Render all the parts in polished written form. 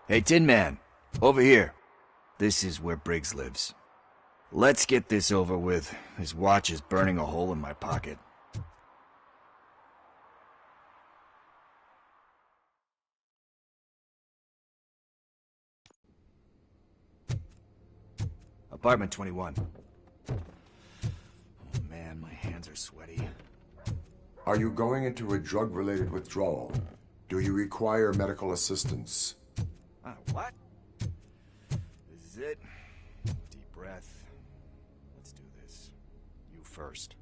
Hey, Tin Man, over here. This is where Briggs lives. Let's get this over with. His watch is burning a hole in my pocket. Apartment 21. Oh man, my hands are sweaty. Are you going into a drug-related withdrawal? Do you require medical assistance? What? This is it. Deep breath. Let's do this. You first.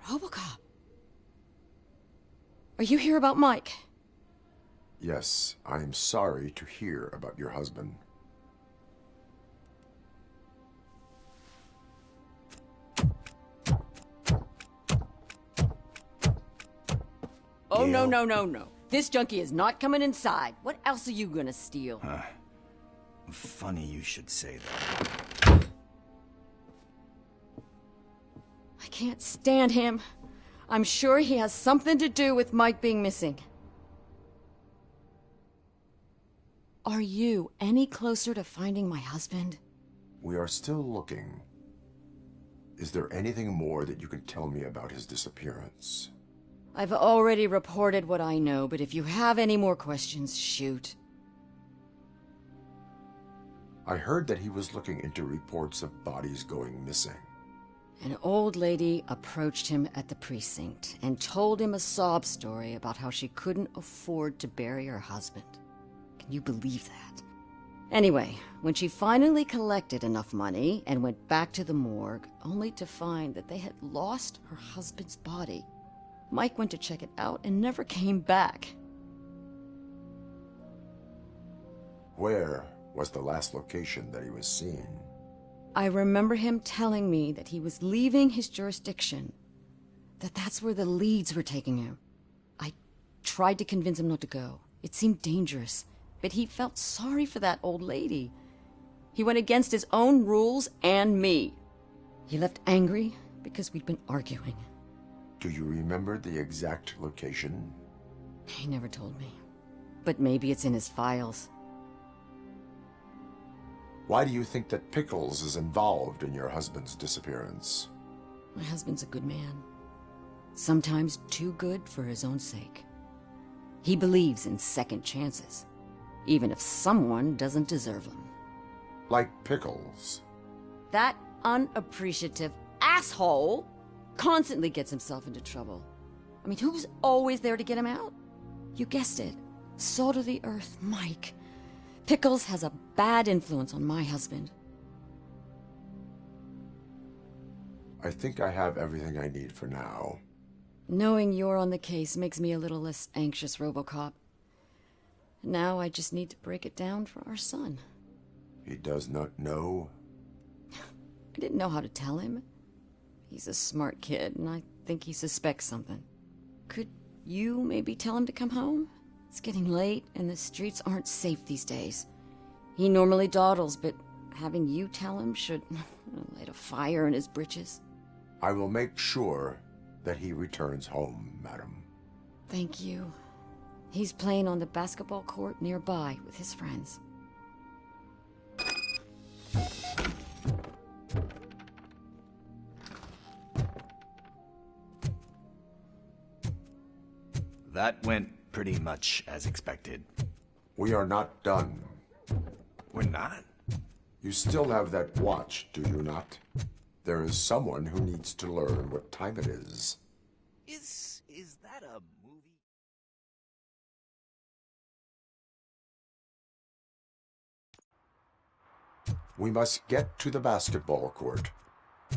Robocop. Are you here about Mike? Yes, I am sorry to hear about your husband. Oh, no. This junkie is not coming inside. What else are you gonna steal? Funny you should say that. I can't stand him. I'm sure he has something to do with Mike being missing. Are you any closer to finding my husband? We are still looking. Is there anything more that you can tell me about his disappearance? I've already reported what I know, but if you have any more questions, shoot. I heard that he was looking into reports of bodies going missing. An old lady approached him at the precinct and told him a sob story about how she couldn't afford to bury her husband. Can you believe that? Anyway, when she finally collected enough money and went back to the morgue, only to find that they had lost her husband's body, Mike went to check it out and never came back. Where was the last location that he was seen? I remember him telling me that he was leaving his jurisdiction, that's where the leads were taking him. I tried to convince him not to go. It seemed dangerous, but he felt sorry for that old lady. He went against his own rules and me. He left angry because we'd been arguing. Do you remember the exact location? He never told me, but maybe it's in his files. Why do you think that Pickles is involved in your husband's disappearance? My husband's a good man. Sometimes too good for his own sake. He believes in second chances, even if someone doesn't deserve them. Like Pickles? That unappreciative asshole constantly gets himself into trouble. I mean, who's always there to get him out? You guessed it. Salt of the earth, Mike. Pickles has a bad influence on my husband. I think I have everything I need for now. Knowing you're on the case makes me a little less anxious, Robocop. Now I just need to break it down for our son. He does not know? I didn't know how to tell him. He's a smart kid, and I think he suspects something. Could you maybe tell him to come home? It's getting late, and the streets aren't safe these days. He normally dawdles, but having you tell him should light a fire in his britches. I will make sure that he returns home, madam. Thank you. He's playing on the basketball court nearby with his friends. That went pretty much as expected. We are not done. We're not? You still have that watch, do you not? There is someone who needs to learn what time it is. Is that a movie? We must get to the basketball court.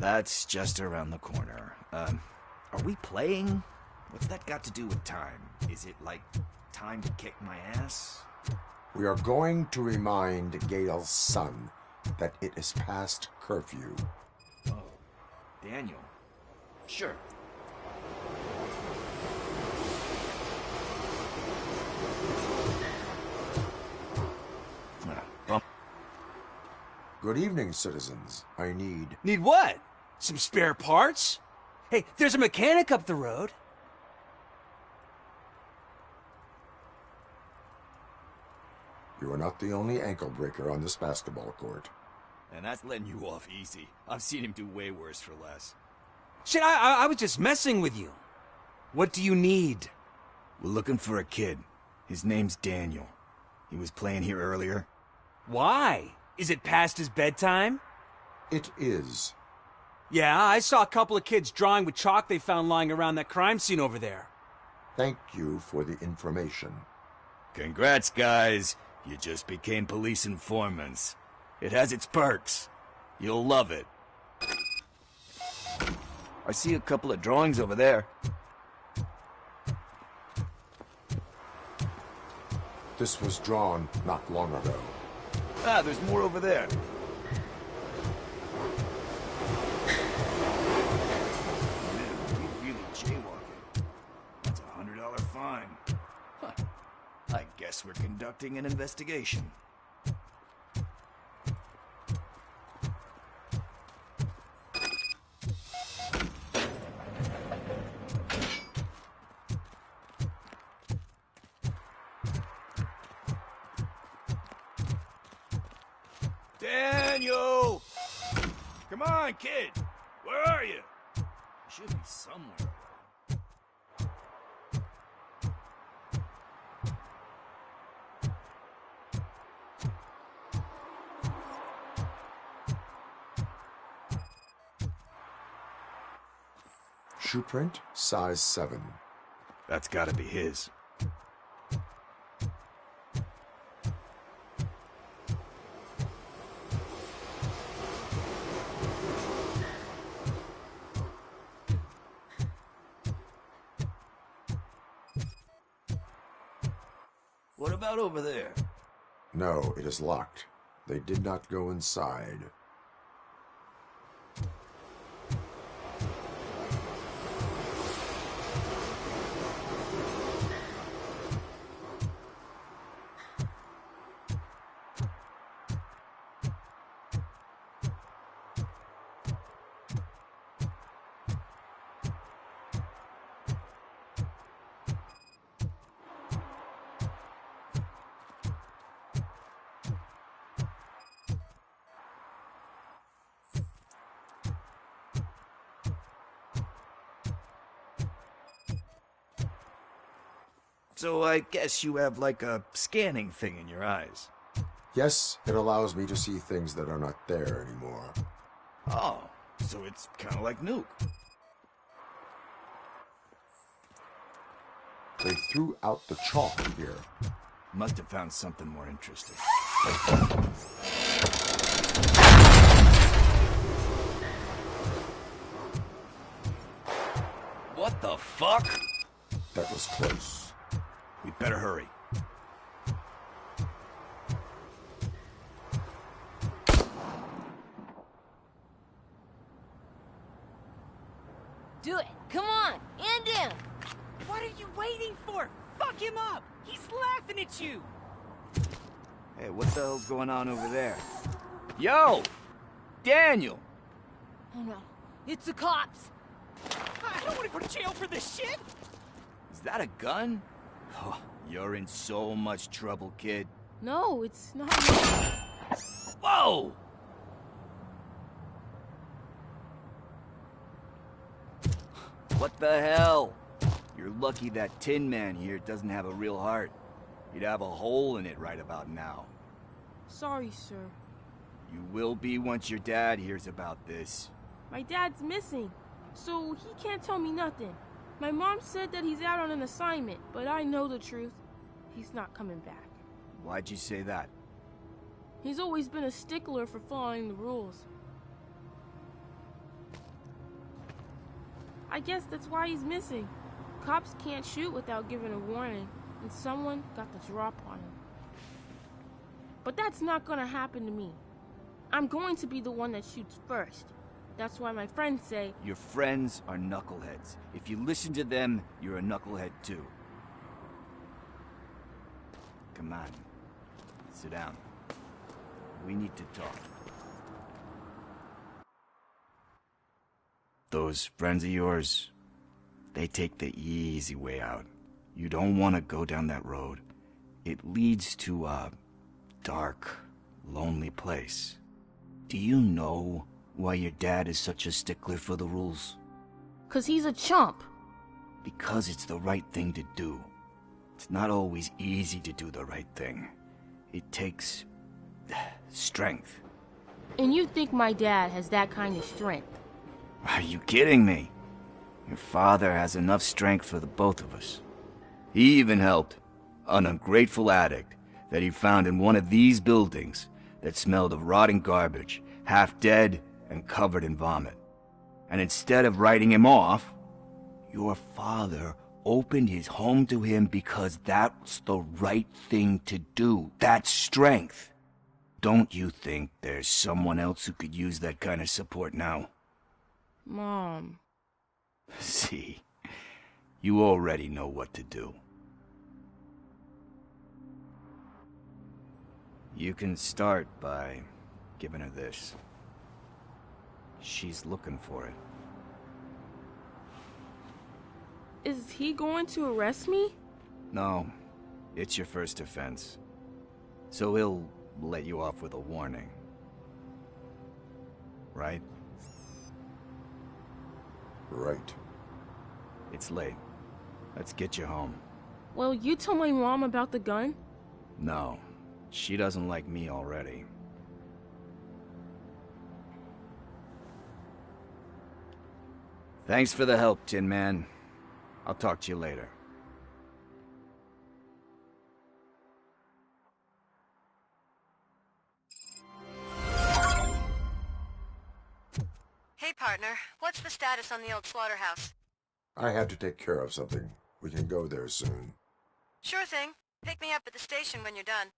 That's just around the corner. Are we playing? What's that got to do with time? Is it like time to kick my ass? We are going to remind Gail's son that it is past curfew. Oh, Daniel. Sure. Good evening, citizens. I need... Need what? Some spare parts? Hey, there's a mechanic up the road. You are not the only ankle breaker on this basketball court. And that's letting you off easy. I've seen him do way worse for less. Shit, I was just messing with you. What do you need? We're looking for a kid. His name's Daniel. He was playing here earlier. Why? Is it past his bedtime? It is. Yeah, I saw a couple of kids drawing with chalk they found lying around that crime scene over there. Thank you for the information. Congrats, guys. You just became police informants. It has its perks. You'll love it. I see a couple of drawings over there. This was drawn not long ago. Ah, there's more over there. Man, we really jaywalking. That's a $100 fine. Huh. I guess we're conducting an investigation. Daniel! Come on, kid! Where are you? You should be somewhere. Shoe print, size 7. That's gotta be his. What about over there? No, it is locked. They did not go inside. So I guess you have like a scanning thing in your eyes. Yes, it allows me to see things that are not there anymore. Oh, so it's kind of like Nuke. They threw out the chalk here. Must have found something more interesting. What the fuck? That was close. We'd better hurry. Do it! Come on! End him! What are you waiting for? Fuck him up! He's laughing at you! Hey, what the hell's going on over there? Yo! Daniel! Oh no. It's the cops! I don't want to go to jail for this shit! Is that a gun? Oh, you're in so much trouble, kid. No, it's not. Whoa! What the hell? You're lucky that Tin Man here doesn't have a real heart. He'd have a hole in it right about now. Sorry, sir. You will be once your dad hears about this. My dad's missing, so he can't tell me nothing. My mom said that he's out on an assignment, but I know the truth. He's not coming back. Why'd you say that? He's always been a stickler for following the rules. I guess that's why he's missing. Cops can't shoot without giving a warning, and someone got the drop on him. But that's not gonna happen to me. I'm going to be the one that shoots first. That's why my friends say... Your friends are knuckleheads. If you listen to them, you're a knucklehead too. Come on. Sit down. We need to talk. Those friends of yours, they take the easy way out. You don't want to go down that road. It leads to, dark, lonely place. Do you know why your dad is such a stickler for the rules? 'Cause he's a chump. Because it's the right thing to do. It's not always easy to do the right thing. It takes strength. And you think my dad has that kind of strength? Are you kidding me? Your father has enough strength for the both of us. He even helped an ungrateful addict that he found in one of these buildings that smelled of rotting garbage, half dead and covered in vomit. And instead of writing him off, your father opened his home to him because that's the right thing to do. That's strength. Don't you think there's someone else who could use that kind of support now? Mom. See, you already know what to do. You can start by giving her this. She's looking for it. Is he going to arrest me? No, it's your first offense. So he'll let you off with a warning. Right? Right. It's late. Let's get you home. Well, you told my mom about the gun? No, she doesn't like me already. Thanks for the help, Tin Man. I'll talk to you later. Hey, partner. What's the status on the old slaughterhouse? I had to take care of something. We can go there soon. Sure thing. Pick me up at the station when you're done.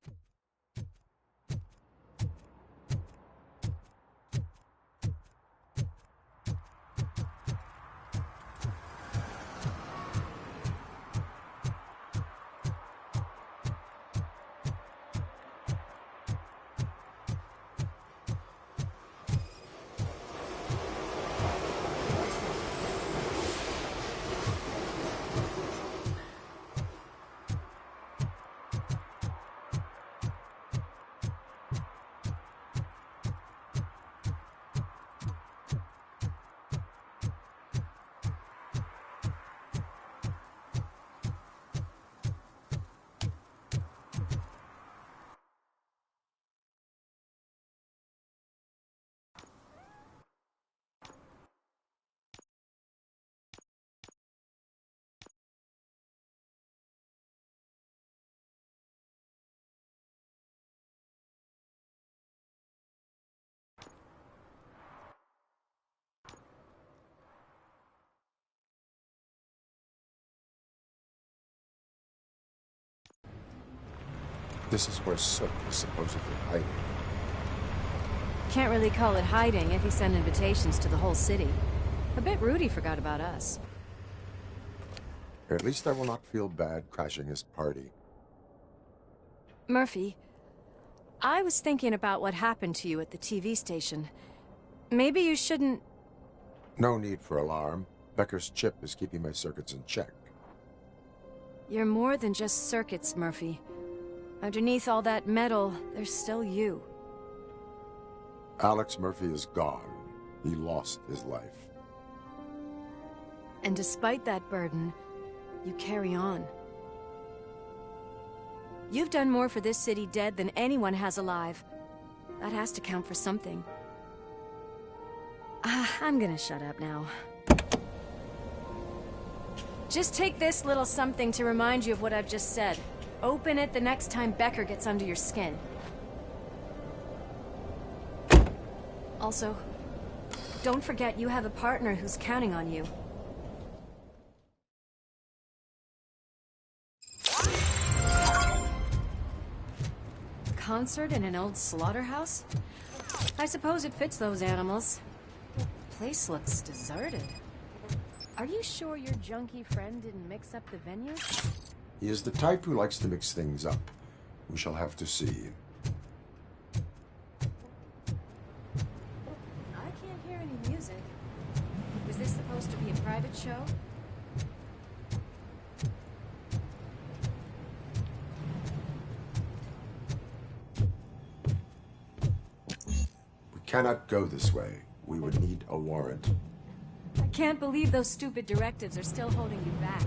This is where Sook is supposedly hiding. Can't really call it hiding if he sent invitations to the whole city. A bit rude he forgot about us. At least I will not feel bad crashing his party. Murphy, I was thinking about what happened to you at the TV station. Maybe you shouldn't... No need for alarm. Becker's chip is keeping my circuits in check. You're more than just circuits, Murphy. Underneath all that metal, there's still you. Alex Murphy is gone. He lost his life. And despite that burden, you carry on. You've done more for this city dead than anyone has alive. That has to count for something. I'm gonna shut up now. Just take this little something to remind you of what I've just said. Open it the next time Becker gets under your skin. Also, don't forget you have a partner who's counting on you. Concert in an old slaughterhouse? I suppose it fits those animals. Place looks deserted. Are you sure your junkie friend didn't mix up the venue? He is the type who likes to mix things up. We shall have to see. I can't hear any music. Was this supposed to be a private show? cannot go this way. We would need a warrant. I can't believe those stupid directives are still holding you back.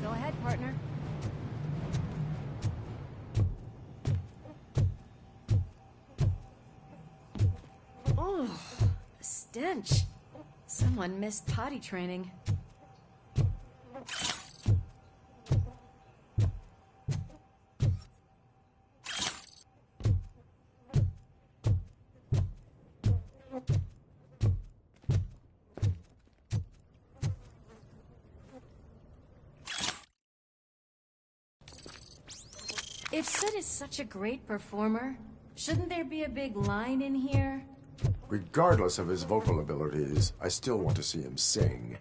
Go ahead, partner. Oh, the stench. Someone missed potty training. If Sid is such a great performer, shouldn't there be a big line in here? Regardless of his vocal abilities, I still want to see him sing.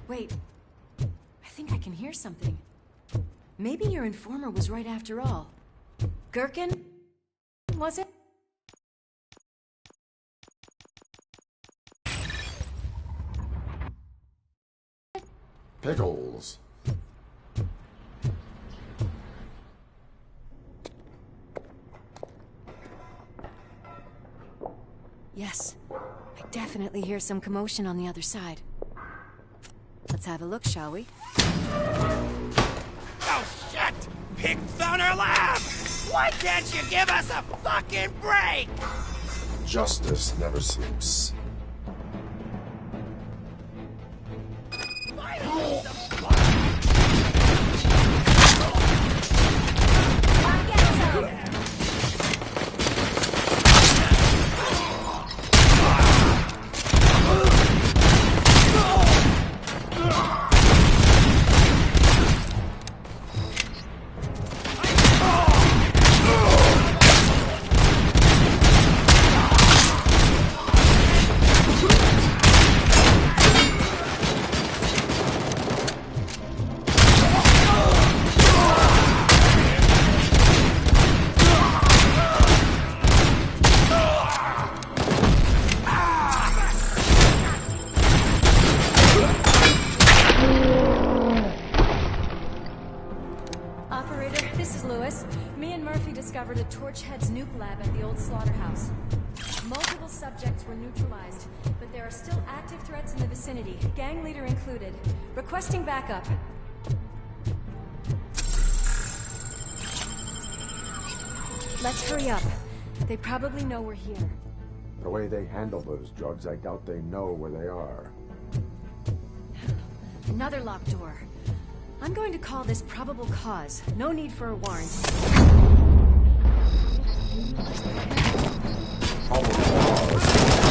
Wait, I think I can hear something. Maybe your informer was right after all. Gherkin? Was it? Pickles. Yes, I definitely hear some commotion on the other side. Let's have a look, shall we? Oh, shit! Pigs on our lab! Why can't you give us a fucking break? Justice never sleeps. Discovered a Torchhead's nuke lab at the old slaughterhouse. Multiple subjects were neutralized, but there are still active threats in the vicinity, gang leader included. Requesting backup. Let's hurry up. They probably know we're here. The way they handle those drugs, I doubt they know where they are. Another locked door. I'm going to call this probable cause. No need for a warrant. Probable cause.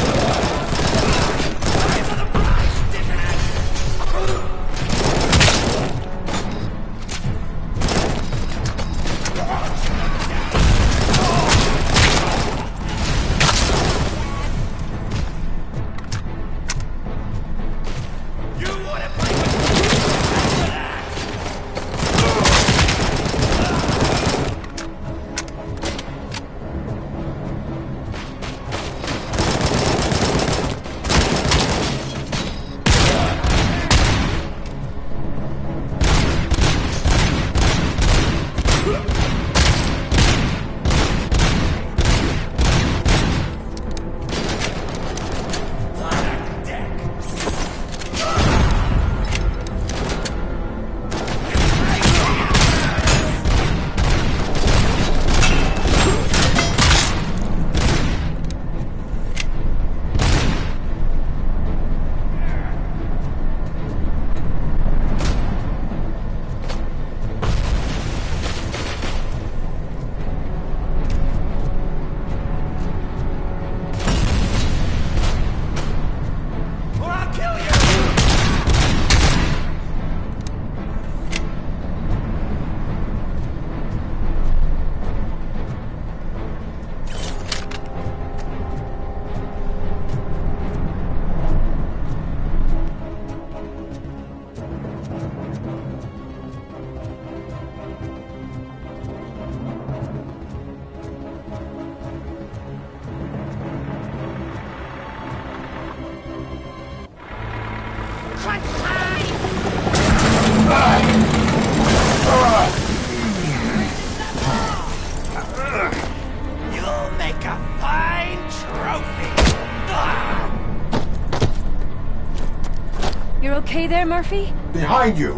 okay there, Murphy? Behind you!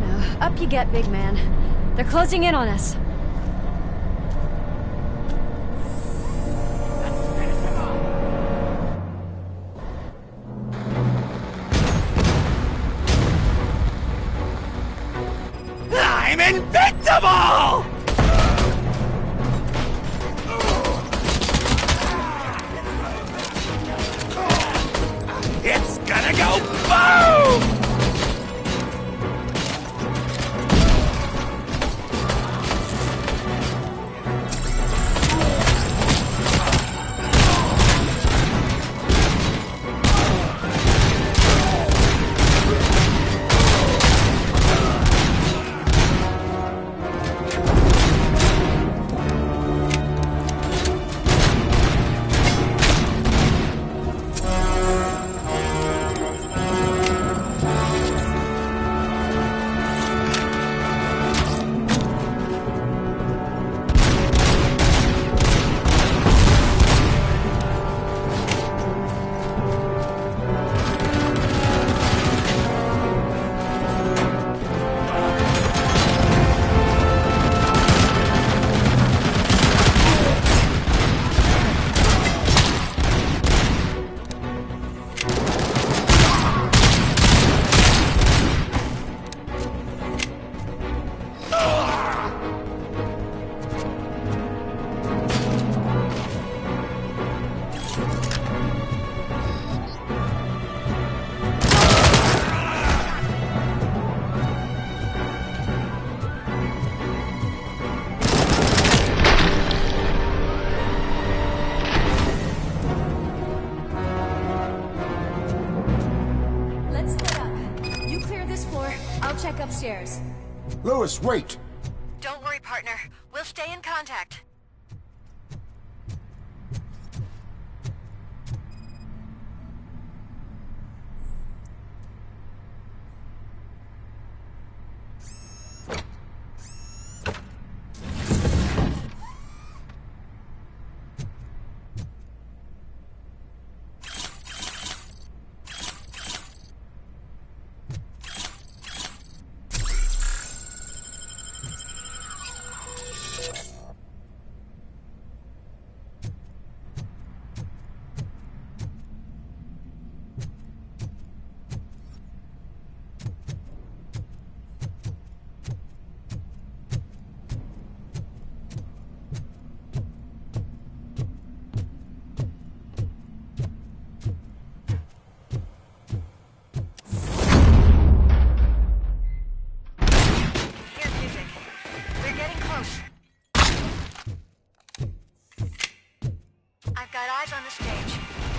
Now, up you get, big man. They're closing in on us. I'm invincible! It's gonna go boom! Let's split up. You clear this floor, I'll check upstairs. Lewis, wait! Don't worry, partner. We'll stay in contact. Got eyes on the stage.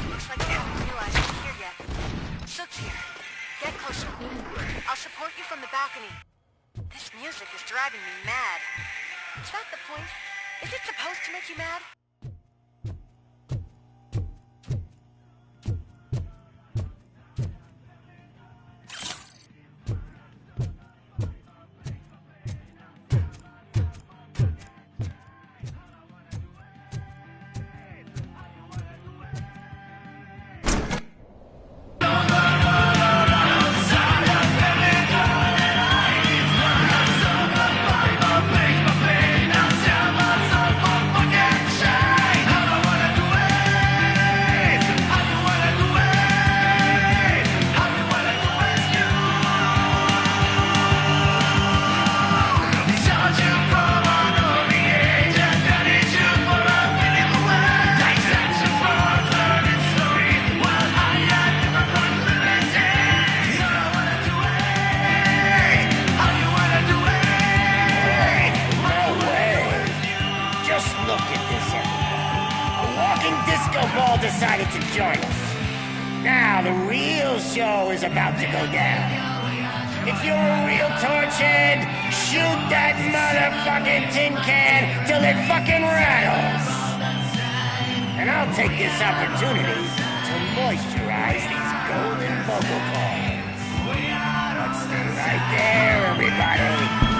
Looks like they haven't realized we're here yet. Sook's here. Get closer. I'll support you from the balcony. This music is driving me mad. Is that the point? Is it supposed to make you mad? Decided to join us. Now the real show is about to go down. If you're a real torchhead, shoot that motherfucking tin can till it fucking rattles. And I'll take this opportunity to moisturize these golden vocal cords. Let's stay right there, everybody.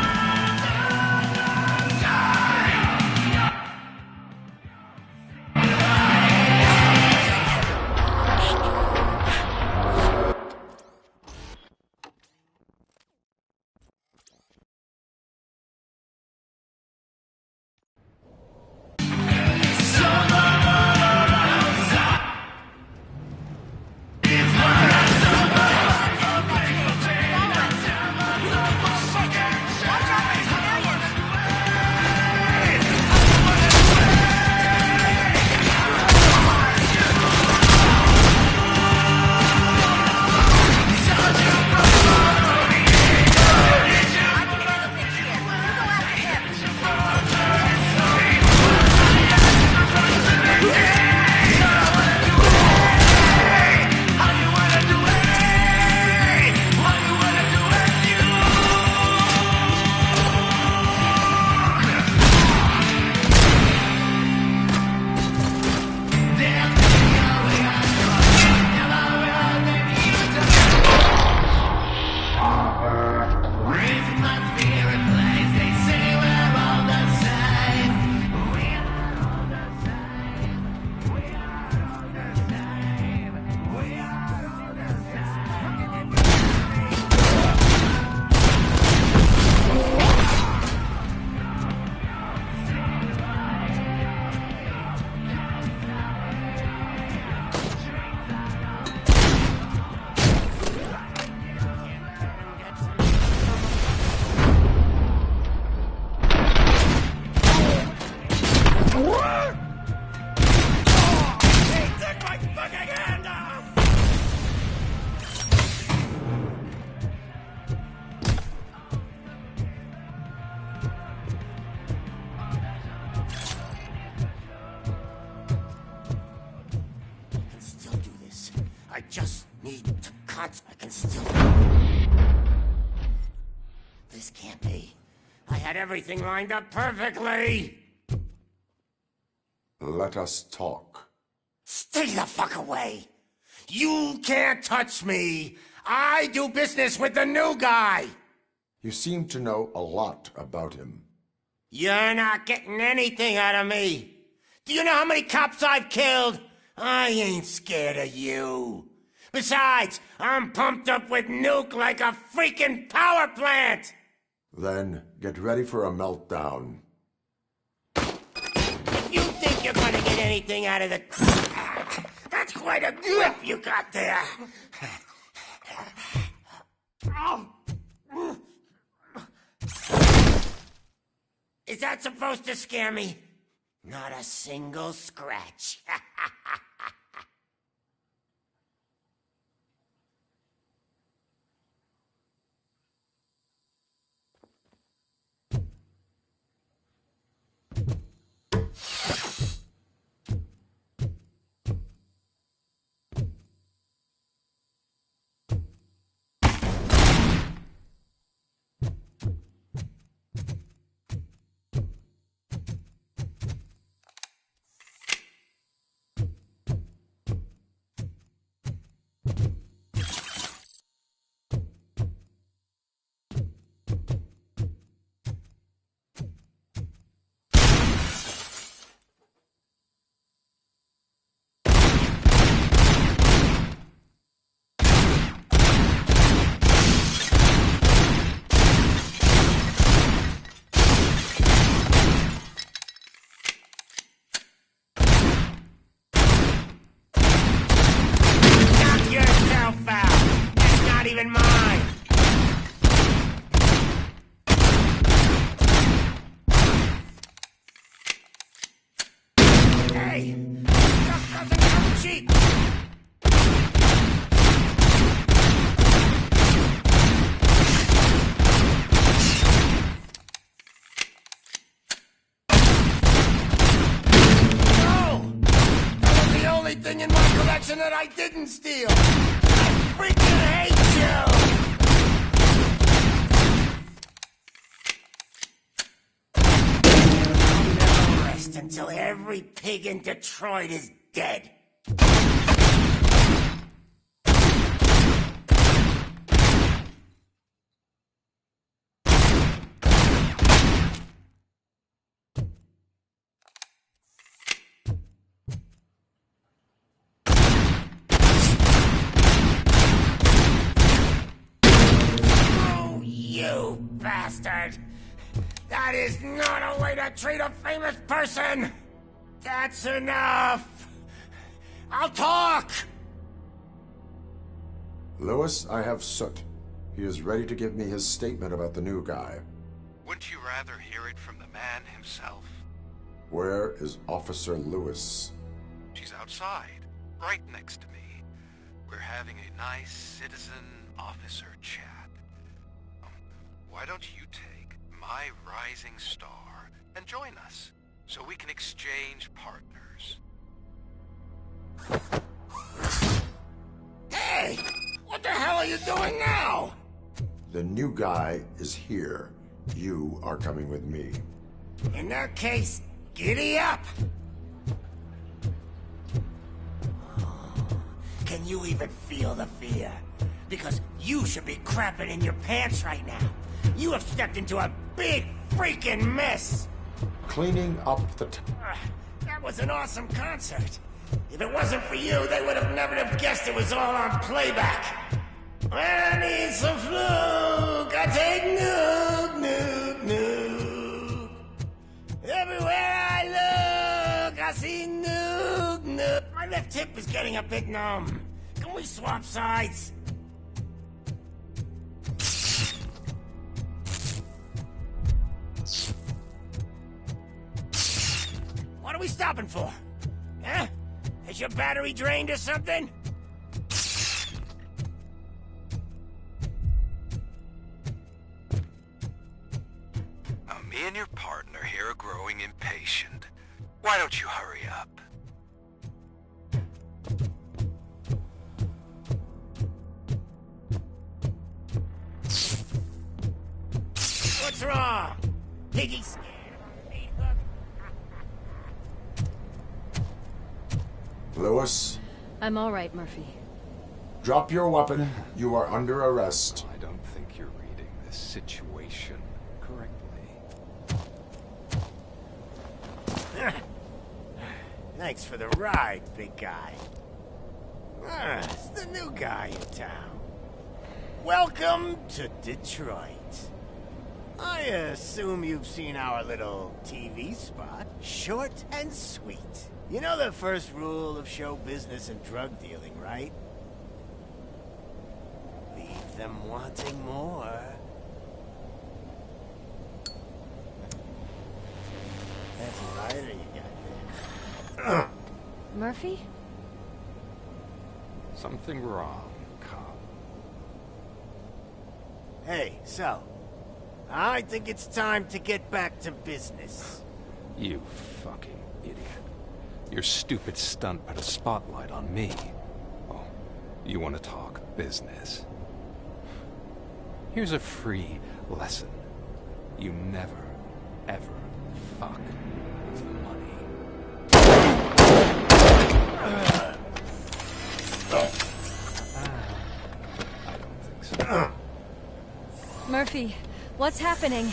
I just need to I can still... This can't be. I had everything lined up perfectly! Let us talk. Stay the fuck away! You can't touch me! I do business with the new guy! You seem to know a lot about him. You're not getting anything out of me! Do you know how many cops I've killed? I ain't scared of you. Besides, I'm pumped up with nuke like a freaking power plant! Then get ready for a meltdown. If you think you're gonna get anything out of the... That's quite a grip you got there! Is that supposed to scare me? Not a single scratch. Even mine. Hey, stuff doesn't come cheap. No, that was the only thing in my collection that I didn't steal. I freaking hate you! I'll never rest until every pig in Detroit is dead. You bastard! That is not a way to treat a famous person! That's enough! I'll talk! Lewis, I have Soot. He is ready to give me his statement about the new guy. Wouldn't you rather hear it from the man himself? Where is Officer Lewis? She's outside, right next to me. We're having a nice citizen-officer chat. Why don't you take my rising star and join us, so we can exchange partners? Hey! What the hell are you doing now? The new guy is here. You are coming with me. In that case, giddy up! Can you even feel the fear? Because you should be crapping in your pants right now. You have stepped into a big freaking mess! Cleaning up the That was an awesome concert. If it wasn't for you, they would have never have guessed it was all on playback. When I need some fluke, I take nuke, nuke, nuke. Everywhere I look, I see nuke, nuke. My left hip is getting a bit numb. Can we swap sides? What are we stopping for? Huh? Is your battery drained or something? Now, me and your partner here are growing impatient. Why don't you hurry up? wrong? Piggy scared of a meat hook? Lewis, I'm all right, Murphy. drop your weapon. You are under arrest. I don't think you're reading this situation correctly. Thanks for the ride, big guy. It's the new guy in town. Welcome to Detroit. I assume you've seen our little TV spot. Short and sweet. You know the first rule of show business and drug dealing, right? Leave them wanting more. That's a lighter you got there. Murphy? Something wrong, cop. Hey, so, I think it's time to get back to business. You fucking idiot. Your stupid stunt put a spotlight on me. Oh, you want to talk business? Here's a free lesson. You never, ever fuck with the money. I don't think so. Murphy, what's happening?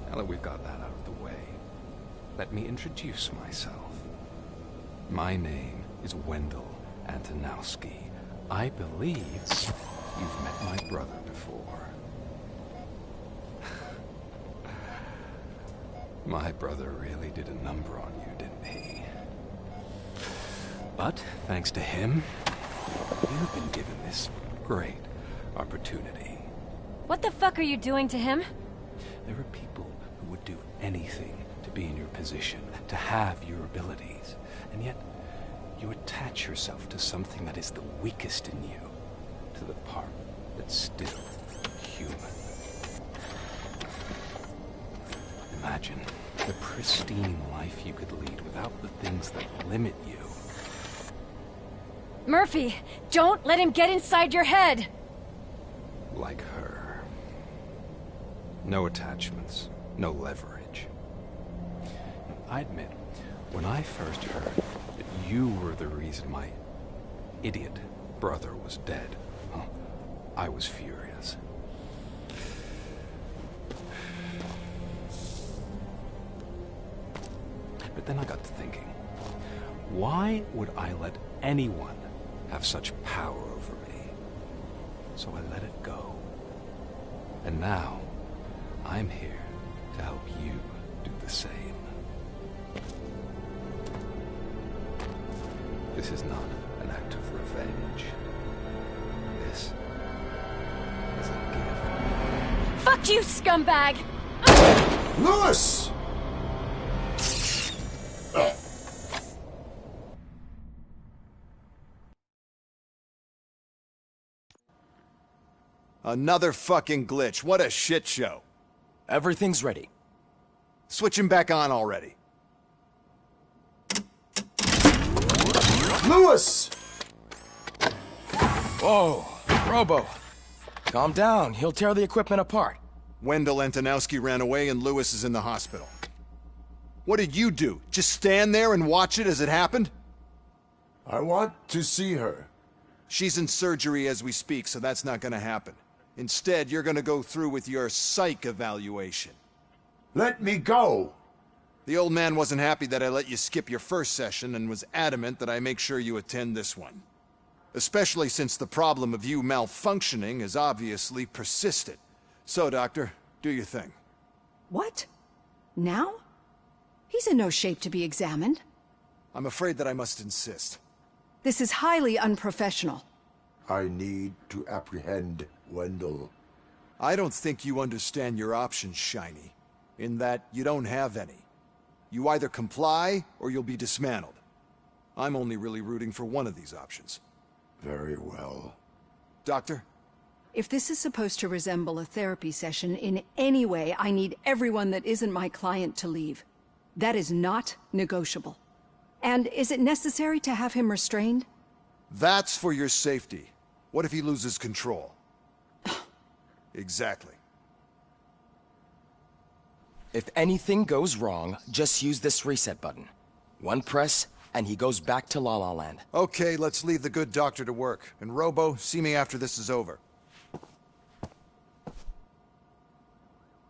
Now that we've got that out of the way, let me introduce myself. My name is Wendell Antonowski. I believe you've met my brother before. My brother really did a number on you, didn't he? But thanks to him, you've been given this great opportunity. What the fuck are you doing to him? There are people who would do anything to be in your position, to have your abilities, and yet you attach yourself to something that is the weakest in you, to the part that's still human. Imagine the pristine life you could lead without the things that limit you. Murphy, don't let him get inside your head! Like her. No attachments, no leverage. I admit, when I first heard that you were the reason my idiot brother was dead, I was furious. But then I got to thinking, why would I let anyone have such power over me? So I let it go. And now, I'm here to help you do the same. This is not an act of revenge. This is a gift. Fuck you, scumbag! Lewis! Another fucking glitch. What a shit show. Everything's ready. Switch him back on already. Lewis! Whoa, Robo. Calm down. He'll tear the equipment apart. Wendell Antonowski ran away and Lewis is in the hospital. What did you do? Just stand there and watch it as it happened? I want to see her. She's in surgery as we speak, so that's not gonna happen. Instead, you're gonna go through with your psych evaluation. Let me go! The old man wasn't happy that I let you skip your first session and was adamant that I make sure you attend this one. Especially since the problem of you malfunctioning is obviously persistent. So, Doctor, do your thing. What? Now? He's in no shape to be examined. I'm afraid that I must insist. This is highly unprofessional. I need to apprehend Wendell. I don't think you understand your options, Shiny. In that, you don't have any. You either comply, or you'll be dismantled. I'm only really rooting for one of these options. Very well. Doctor? If this is supposed to resemble a therapy session in any way, I need everyone that isn't my client to leave. That is not negotiable. And is it necessary to have him restrained? That's for your safety. What if he loses control? Exactly. If anything goes wrong, just use this reset button. One press, and he goes back to La La Land. Okay, let's leave the good doctor to work. And Robo, see me after this is over.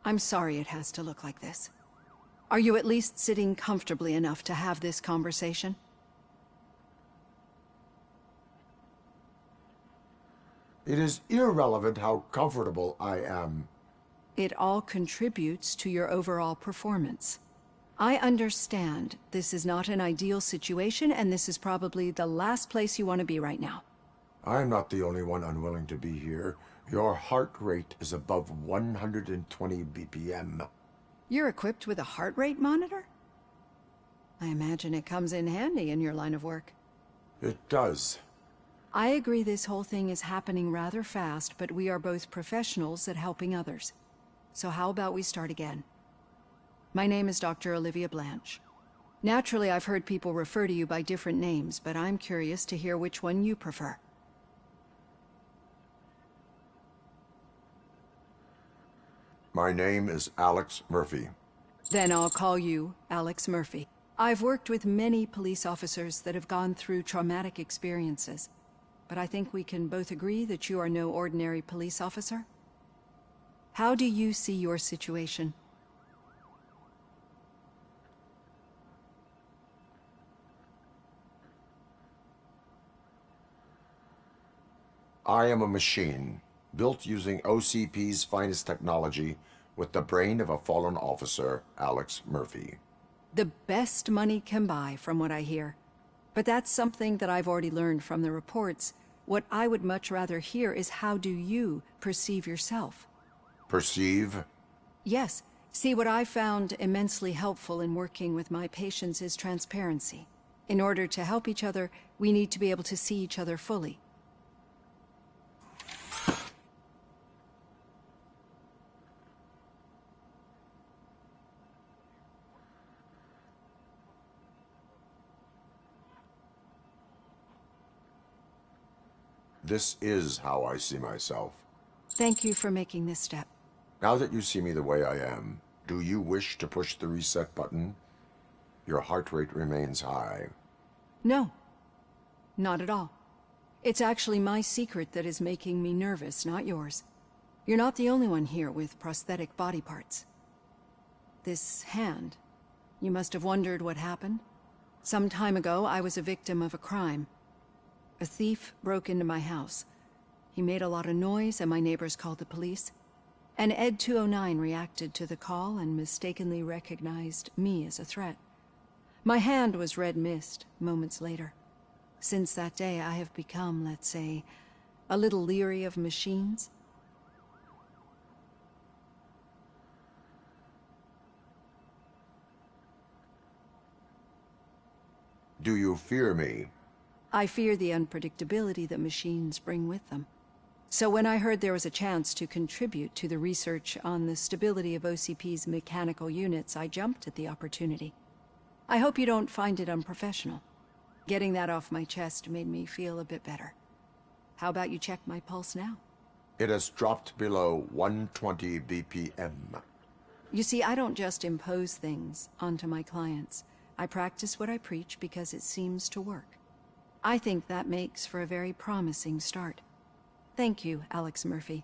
I'm sorry it has to look like this. Are you at least sitting comfortably enough to have this conversation? It is irrelevant how comfortable I am. It all contributes to your overall performance. I understand this is not an ideal situation, and this is probably the last place you want to be right now. I'm not the only one unwilling to be here. Your heart rate is above 120 BPM. You're equipped with a heart rate monitor? I imagine it comes in handy in your line of work. It does. I agree this whole thing is happening rather fast, but we are both professionals at helping others. So how about we start again? My name is Dr. Olivia Blanche. Naturally, I've heard people refer to you by different names, but I'm curious to hear which one you prefer. My name is Alex Murphy. Then I'll call you Alex Murphy. I've worked with many police officers that have gone through traumatic experiences, but I think we can both agree that you are no ordinary police officer. How do you see your situation? I am a machine, built using OCP's finest technology, with the brain of a fallen officer, Alex Murphy. The best money can buy, from what I hear. But that's something that I've already learned from the reports. What I would much rather hear is how do you perceive yourself? Perceive? Yes. See, what I found immensely helpful in working with my patients is transparency. In order to help each other, we need to be able to see each other fully. This is how I see myself. Thank you for making this step. Now that you see me the way I am, do you wish to push the reset button? Your heart rate remains high. No, not at all. It's actually my secret that is making me nervous, not yours. You're not the only one here with prosthetic body parts. This hand, you must have wondered what happened. Some time ago, I was a victim of a crime. A thief broke into my house. He made a lot of noise and my neighbors called the police. And Ed 209 reacted to the call and mistakenly recognized me as a threat. My hand was red mist moments later. Since that day, I have become, let's say, a little leery of machines. Do you fear me? I fear the unpredictability that machines bring with them. So when I heard there was a chance to contribute to the research on the stability of OCP's mechanical units, I jumped at the opportunity. I hope you don't find it unprofessional. Getting that off my chest made me feel a bit better. How about you check my pulse now? It has dropped below 120 BPM. You see, I don't just impose things onto my clients. I practice what I preach because it seems to work. I think that makes for a very promising start. Thank you, Alex Murphy.